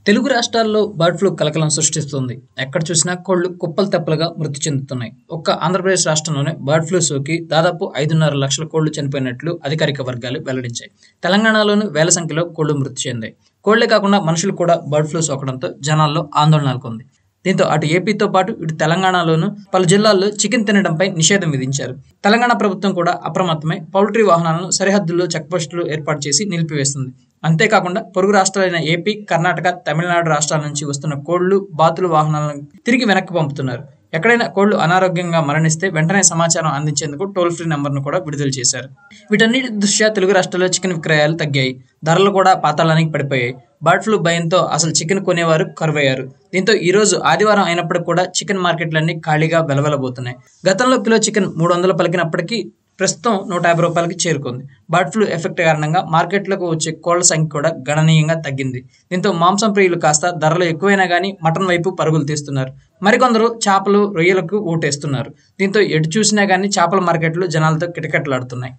తెలుగు రాష్ట్రాల్లో bird flu కలకలం సృష్టిస్తుంది. ఎక్కడ చూసినా కోళ్లు కుప్పలు తెప్పలుగా మృతి చెందుతున్నాయి. ఒక్క ఆంధ్రప్రదేశ్ రాష్ట్రంలోనే బర్డ్ ఫ్లూ సోకి దాదాపు 5.5 లక్షల కోళ్లు చనిపోయినట్లు అధికారిక వర్గాలు వెల్లడించాయి. తెలంగాణలోనూ వేల సంఖ్యలో కోళ్లు మృతి చెందాయి. కోళ్లే కాకుండా మనుషులు కూడా బర్డ్ ఫ్లూ సోకడంతో జనాల్లో ఆందోళన నెలకొంది. దీంతో అటు ఏపీతో పాటు ఇటు తెలంగాణలోనూ పలు జిల్లాల్లో చికెన్ తినడంపై నిషేధం విధించారు. తెలంగాణ ప్రభుత్వం కూడా అప్రమత్తమై పౌల్ట్రీ వాహనాలను సరిహద్దుల్లో చెక్పోస్టులు ఏర్పాటు చేసి నిలిపివేస్తుంది. అంతేకాకుండా పొరుగు రాష్ట్రాలైన ఏపీ, కర్ణాటక, తమిళనాడు రాష్ట్రాల నుంచి వస్తున్న కోళ్లు, బాతుల వాహనాలను తిరిగి వెనక్కి పంపుతున్నారు. ఎక్కడైనా కోళ్లు అనారోగ్యంగా మరణిస్తే వెంటనే సమాచారం అందించేందుకు టోల్ ఫ్రీ నెంబర్ను కూడా విడుదల చేశారు. వీటన్నిటి దృష్ట్యా తెలుగు రాష్ట్రాల్లో చికెన్ విక్రయాలు తగ్గాయి. ధరలు కూడా పాతాళానికి పడిపోయాయి. బర్డ్ ఫ్లూ భయంతో అసలు చికెన్ కొనేవారు కరువయ్యారు. దీంతో ఈ రోజు ఆదివారం అయినప్పటికీ కూడా చికెన్ మార్కెట్లన్నీ ఖాళీగా వెలవెలబోతున్నాయి. గతంలో కిలో చికెన్ 300 పలికినప్పటికీ ప్రస్తుతం 150 రూపాయలకి చేరుకుంది. బర్డ్ ఫ్లూ ఎఫెక్ట్ కారణంగా మార్కెట్లకు వచ్చే కోళ్ల సంఖ్య కూడా గణనీయంగా తగ్గింది. దీంతో మాంసం ప్రియులు కాస్త ధరలు ఎక్కువైనా కానీ మటన్ వైపు పరుగులు తీస్తున్నారు. మరికొందరు చేపలు, రొయ్యలకు ఊటేస్తున్నారు. దీంతో ఎటు చూసినా కానీ చేపల మార్కెట్లు జనాలతో కిటకిటలాడుతున్నాయి.